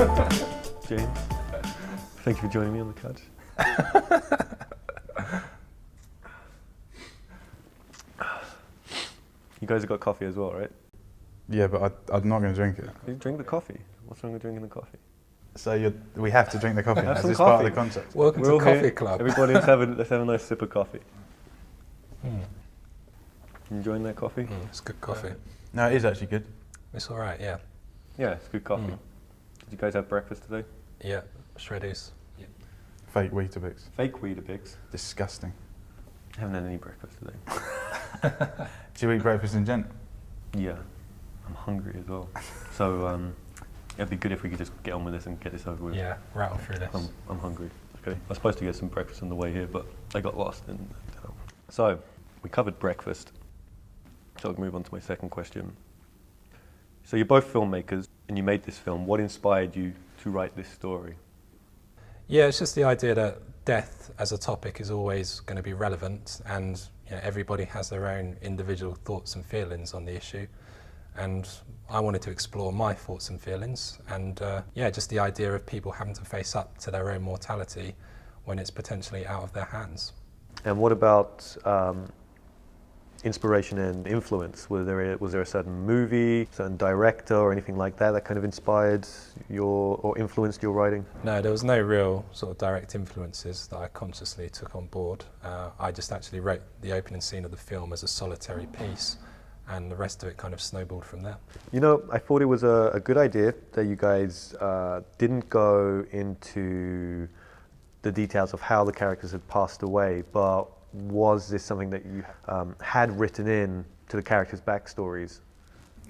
James, thank you for joining me on the couch. You guys have got coffee as well, right? Yeah, but I'm not going to drink it. You drink the coffee. What's wrong with drinking the coffee? So we have to drink the coffee. Have Is some this part of the coffee. concept? Welcome to Coffee Club. Everybody, let's have a nice sip of coffee. Enjoying that coffee? It's good coffee. No, it is actually good. It's all right, yeah. Yeah, it's good coffee. Did you guys have breakfast today? Yeah, shreddies. Fake Weetabix. Fake Weetabix. Disgusting. I haven't had any breakfast today. Do you eat breakfast in general? Yeah, I'm hungry as well. So it'd be good if we could just get on with this and get this over with. Yeah, rattle through this. I'm hungry. Okay, I was supposed to get some breakfast on the way here, but I got lost. So we covered breakfast. So I'll move on to my second question. So you're both filmmakers, and you made this film. What inspired you to write this story? Yeah, it's just the idea that death as a topic is always going to be relevant, and everybody has their own individual thoughts and feelings on the issue. And I wanted to explore my thoughts and feelings, and just the idea of people having to face up to their own mortality when it's potentially out of their hands. And what about inspiration and influence? Was there a certain movie, certain director, or anything like that that kind of inspired or influenced your writing? No, there was no real sort of direct influences that I consciously took on board. I just actually wrote the opening scene of the film as a solitary piece, and the rest of it kind of snowballed from there. You know, I thought it was a good idea that you guys didn't go into the details of how the characters had passed away, but was this something that you had written in to the characters' backstories?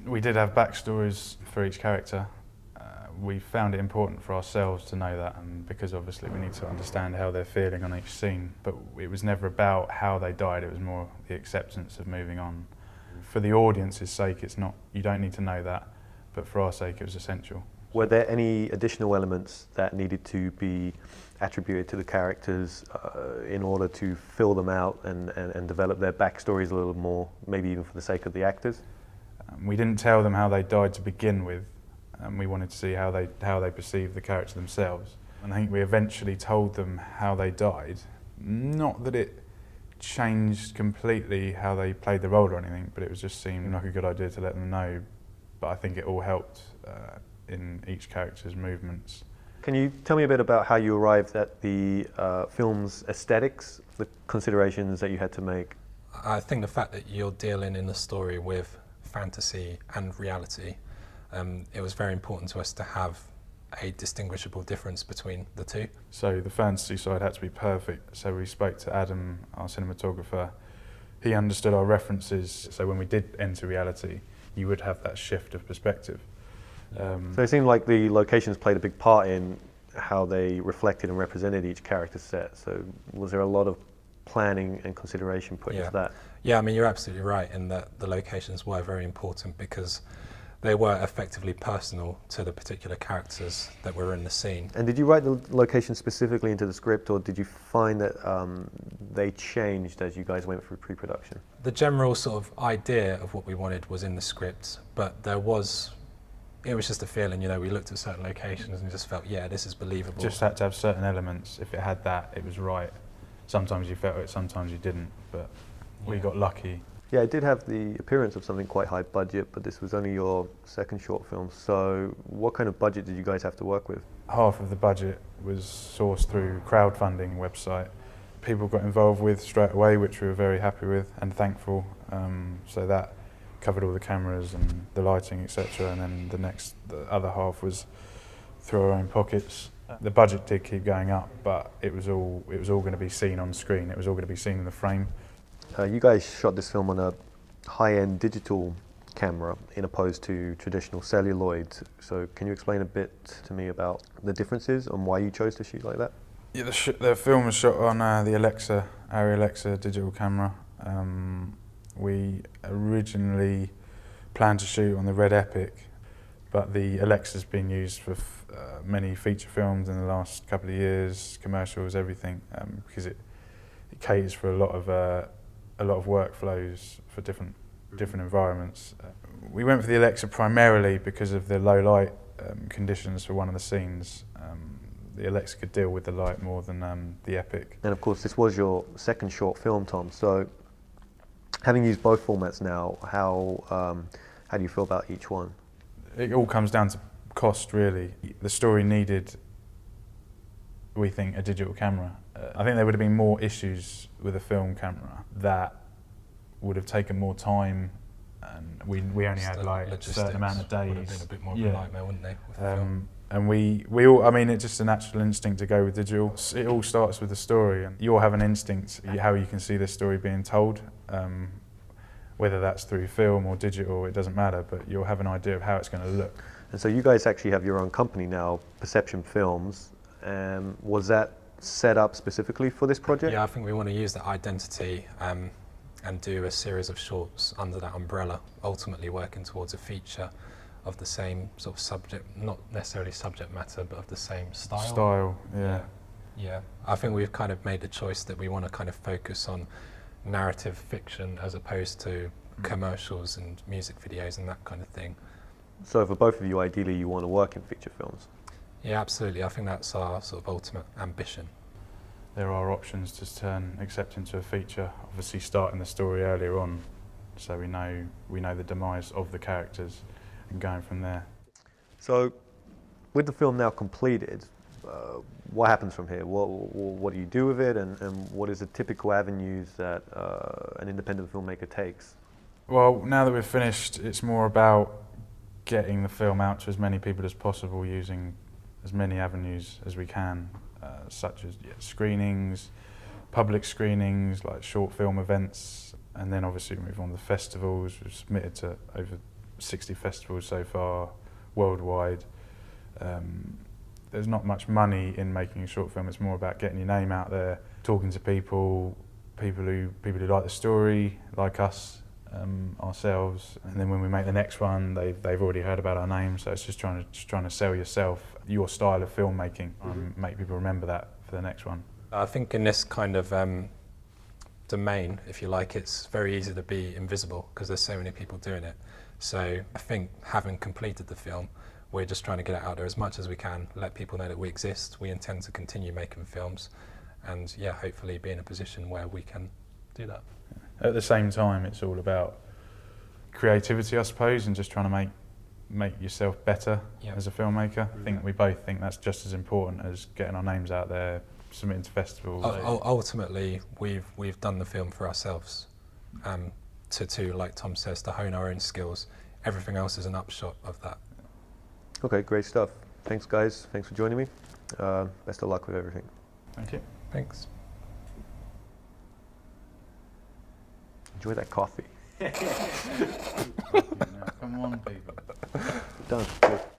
We did have backstories for each character. We found it important for ourselves to know that, and because obviously we need to understand how they're feeling on each scene, but it was never about how they died, it was more the acceptance of moving on. For the audience's sake, it's not, you don't need to know that, but for our sake it was essential. Were there any additional elements that needed to be attributed to the characters in order to fill them out and develop their backstories a little more, maybe even for the sake of the actors? We didn't tell them how they died to begin with, and we wanted to see how they perceived the character themselves. And I think we eventually told them how they died. Not that it changed completely how they played the role or anything, but it was just seemed like a good idea to let them know. But I think it all helped in each character's movements. Can you tell me a bit about how you arrived at the film's aesthetics, the considerations that you had to make? I think the fact that you're dealing in the story with fantasy and reality, it was very important to us to have a distinguishable difference between the two. So the fantasy side had to be perfect, so we spoke to Adam, our cinematographer. He understood our references, so when we did enter reality, you would have that shift of perspective. So it seemed like the locations played a big part in how they reflected and represented each character set. So was there a lot of planning and consideration put into that? Yeah, I mean, you're absolutely right in that the locations were very important because they were effectively personal to the particular characters that were in the scene. And did you write the location specifically into the script, or did you find that they changed as you guys went through pre-production? The general sort of idea of what we wanted was in the script, but it was just a feeling, we looked at certain locations and just felt, yeah, this is believable. Just had to have certain elements. If it had that, it was right. Sometimes you felt it, sometimes you didn't, but we got lucky. Yeah, it did have the appearance of something quite high budget, but this was only your second short film. So what kind of budget did you guys have to work with? Half of the budget was sourced through crowdfunding website. People got involved with straight away, which we were very happy with and thankful. So that covered all the cameras and the lighting, etc. And then the other half was through our own pockets. The budget did keep going up, but it was all going to be seen on screen. It was all going to be seen in the frame. You guys shot this film on a high-end digital camera in opposed to traditional celluloid. So can you explain a bit to me about the differences and why you chose to shoot like that? Yeah, the film was shot on the Arri Alexa digital camera. We originally planned to shoot on the Red Epic, but the Alexa's been used for many feature films in the last couple of years, commercials, everything, because it caters for a lot of workflows for different environments. We went for the Alexa primarily because of the low light conditions for one of the scenes. The Alexa could deal with the light more than the Epic. And of course, this was your second short film, Tom. So, having used both formats now, how do you feel about each one? It all comes down to cost, really. The story needed, we think, a digital camera. I think there would have been more issues with a film camera that would have taken more time, and we only had like a certain amount of days. Would have been a bit more of a nightmare, wouldn't they? With the film? And we all, I mean, it's just a natural instinct to go with digital. It all starts with the story, and you all have an instinct how you can see this story being told. Whether that's through film or digital, it doesn't matter, but you'll have an idea of how it's going to look. And so you guys actually have your own company now, Perception Films. Was that set up specifically for this project? Yeah, I think we want to use that identity and do a series of shorts under that umbrella, ultimately working towards a feature of the same sort of subject, not necessarily subject matter, but of the same style. Style, yeah. Yeah, I think we've kind of made the choice that we want to kind of focus on narrative fiction as opposed to commercials and music videos and that kind of thing. So for both of you, ideally you want to work in feature films? Yeah, absolutely. I think that's our sort of ultimate ambition. There are options to turn Accept into a feature, obviously starting the story earlier on, so we know the demise of the characters and going from there. So with the film now completed, what happens from here? What do you do with it, and what is the typical avenues that an independent filmmaker takes? Well, now that we've finished, it's more about getting the film out to as many people as possible using as many avenues as we can, such as screenings, public screenings, like short film events, and then obviously we move on to festivals. We've submitted to over 60 festivals so far, worldwide. There's not much money in making a short film. It's more about getting your name out there, talking to people who like the story, like us, ourselves. And then when we make the next one, they've already heard about our name. So it's just trying to sell yourself, your style of filmmaking, and make people remember that for the next one. I think in this kind of domain, if you like, it's very easy to be invisible because there's so many people doing it. So I think having completed the film, we're just trying to get it out there as much as we can, let people know that we exist. We intend to continue making films, and yeah, hopefully be in a position where we can do that. At the same time, it's all about creativity, I suppose, and just trying to make yourself better as a filmmaker. I think we both think that's just as important as getting our names out there, submitting to festivals. Ultimately, we've done the film for ourselves, to like Tom says, to hone our own skills. Everything else is an upshot of that. Okay, great stuff. Thanks, guys. Thanks for joining me. Best of luck with everything. Thank you. Thanks. Enjoy that coffee. Come on, people. Done.